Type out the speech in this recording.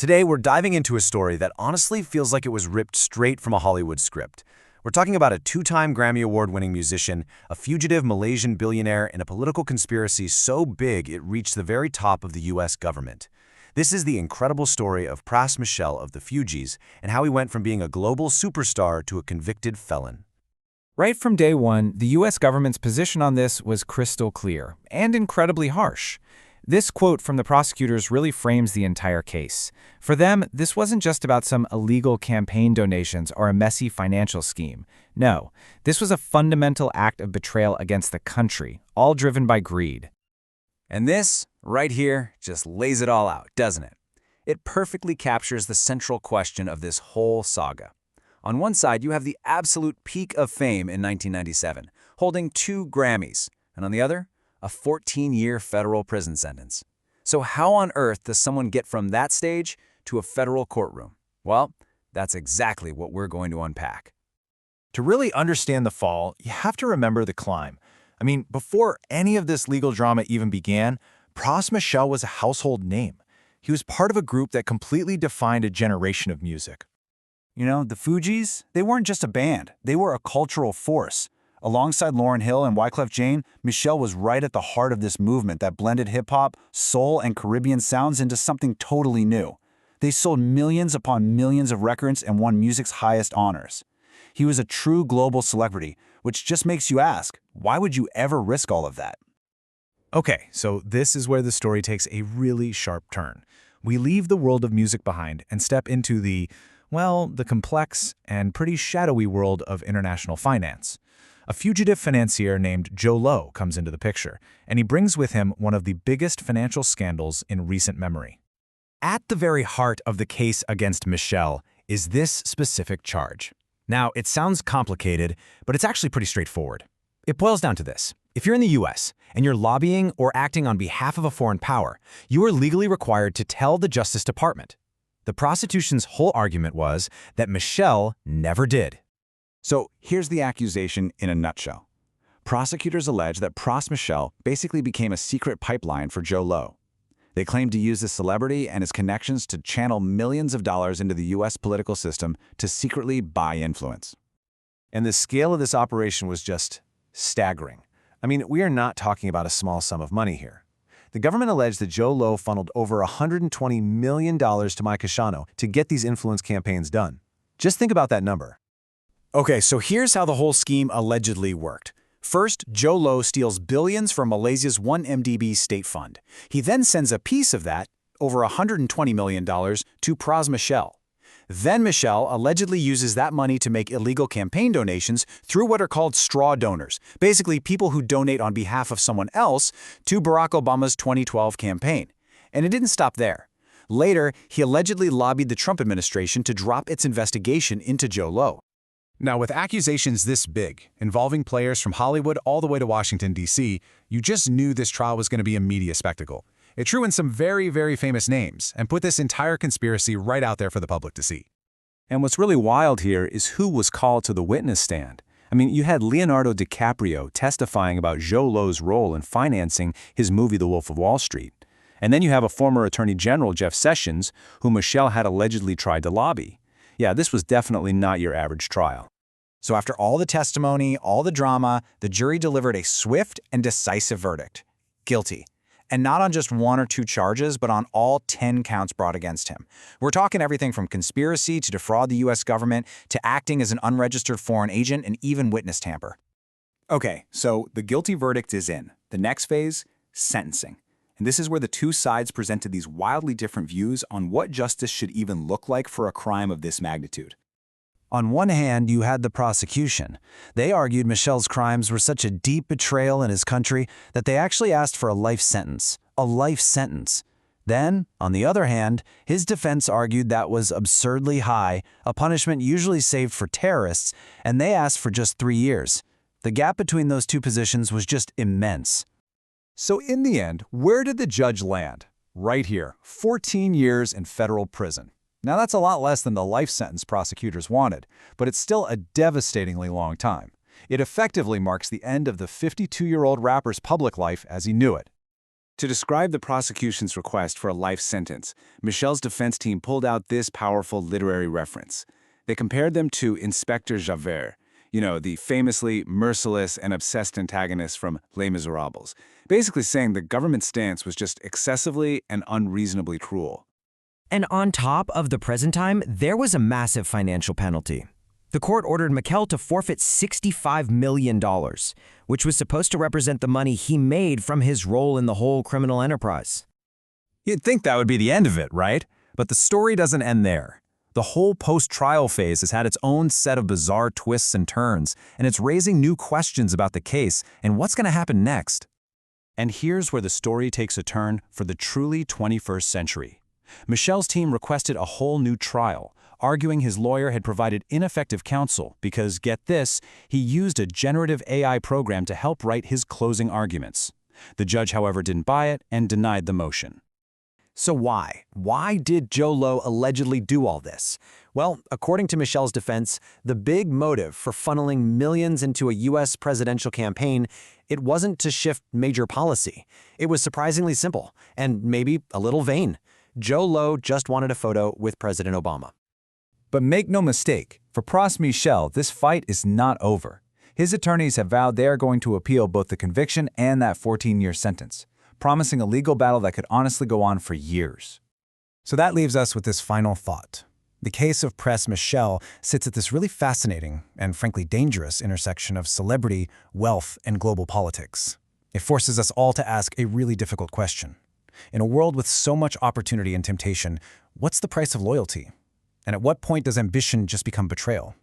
Today, we're diving into a story that honestly feels like it was ripped straight from a Hollywood script. We're talking about a two-time Grammy Award-winning musician, a fugitive Malaysian billionaire, and a political conspiracy so big it reached the very top of the U.S. government. This is the incredible story of Pras Michel of the Fugees and how he went from being a global superstar to a convicted felon. Right from day one, the U.S. government's position on this was crystal clear and incredibly harsh. This quote from the prosecutors really frames the entire case. For them, this wasn't just about some illegal campaign donations or a messy financial scheme. No, this was a fundamental act of betrayal against the country, all driven by greed. And this, right here, just lays it all out, doesn't it? It perfectly captures the central question of this whole saga. On one side, you have the absolute peak of fame in 1997, holding 2 Grammys, and on the other, a 14-year federal prison sentence. So how on earth does someone get from that stage to a federal courtroom? Well, that's exactly what we're going to unpack. To really understand the fall, you have to remember the climb. Before any of this legal drama even began, Pras Michel was a household name. He was part of a group that completely defined a generation of music. You know, the Fugees, they weren't just a band, they were a cultural force. Alongside Lauryn Hill and Wyclef Jean, Michel was right at the heart of this movement that blended hip-hop, soul, and Caribbean sounds into something totally new. They sold millions upon millions of records and won music's highest honors. He was a true global celebrity, which just makes you ask, why would you ever risk all of that? Okay, so this is where the story takes a really sharp turn. We leave the world of music behind and step into the complex and pretty shadowy world of international finance. A fugitive financier named Joe Low comes into the picture, and he brings with him one of the biggest financial scandals in recent memory. At the very heart of the case against Michel is this specific charge. Now, it sounds complicated, but it's actually pretty straightforward. It boils down to this. If you're in the U.S. and you're lobbying or acting on behalf of a foreign power, you are legally required to tell the Justice Department. The prosecution's whole argument was that Michel never did. So here's the accusation in a nutshell. Prosecutors allege that Pras Michel basically became a secret pipeline for Joe Low. They claimed to use his celebrity and his connections to channel millions of dollars into the U.S. political system to secretly buy influence. And the scale of this operation was just staggering. We are not talking about a small sum of money here. The government alleged that Joe Low funneled over $120 million to Mike Cashano to get these influence campaigns done. Just think about that number. Okay, so here's how the whole scheme allegedly worked. First, Joe Low steals billions from Malaysia's 1MDB state fund. He then sends a piece of that, over $120 million, to Pras Michel. Then Michel allegedly uses that money to make illegal campaign donations through what are called straw donors, basically people who donate on behalf of someone else to Barack Obama's 2012 campaign. And it didn't stop there. Later, he allegedly lobbied the Trump administration to drop its investigation into Joe Low. Now, with accusations this big, involving players from Hollywood all the way to Washington, D.C., you just knew this trial was going to be a media spectacle. It drew in some very, very famous names and put this entire conspiracy right out there for the public to see. And what's really wild here is who was called to the witness stand. You had Leonardo DiCaprio testifying about Joe Low's role in financing his movie The Wolf of Wall Street. And then you have a former Attorney General, Jeff Sessions, who Michel had allegedly tried to lobby. Yeah, this was definitely not your average trial. So after all the testimony, all the drama, the jury delivered a swift and decisive verdict. Guilty. And not on just 1 or 2 charges, but on all 10 counts brought against him. We're talking everything from conspiracy to defraud the U.S. government to acting as an unregistered foreign agent and even witness tamper. Okay, so the guilty verdict is in. The next phase, sentencing. And this is where the two sides presented these wildly different views on what justice should even look like for a crime of this magnitude. On one hand, you had the prosecution. They argued Michel's crimes were such a deep betrayal in his country that they actually asked for a life sentence. A life sentence. Then, on the other hand, his defense argued that was absurdly high, a punishment usually saved for terrorists, and they asked for just 3 years. The gap between those two positions was just immense. So in the end, where did the judge land? Right here, 14 years in federal prison. Now that's a lot less than the life sentence prosecutors wanted, but it's still a devastatingly long time. It effectively marks the end of the 52-year-old rapper's public life as he knew it. To describe the prosecution's request for a life sentence, Michel's defense team pulled out this powerful literary reference. They compared them to Inspector Javert, the famously merciless and obsessed antagonist from Les Miserables, basically saying the government's stance was just excessively and unreasonably cruel. And on top of the present time, there was a massive financial penalty. The court ordered Michel to forfeit $65 million, which was supposed to represent the money he made from his role in the whole criminal enterprise. You'd think that would be the end of it, right? But the story doesn't end there. The whole post-trial phase has had its own set of bizarre twists and turns, and it's raising new questions about the case and what's going to happen next. And here's where the story takes a turn for the truly 21st century. Michel's team requested a whole new trial, arguing his lawyer had provided ineffective counsel because, get this, he used a generative AI program to help write his closing arguments. The judge, however, didn't buy it and denied the motion. So why? Why did Joe Low allegedly do all this? Well, according to Michel's defense, the big motive for funneling millions into a U.S. presidential campaign, it wasn't to shift major policy. It was surprisingly simple and maybe a little vain. Joe Low just wanted a photo with President Obama. But make no mistake, for Pras Michel, this fight is not over. His attorneys have vowed they are going to appeal both the conviction and that 14-year sentence, promising a legal battle that could honestly go on for years. So that leaves us with this final thought. The case of Pras Michel sits at this really fascinating and frankly dangerous intersection of celebrity, wealth, and global politics. It forces us all to ask a really difficult question. In a world with so much opportunity and temptation, what's the price of loyalty? And at what point does ambition just become betrayal?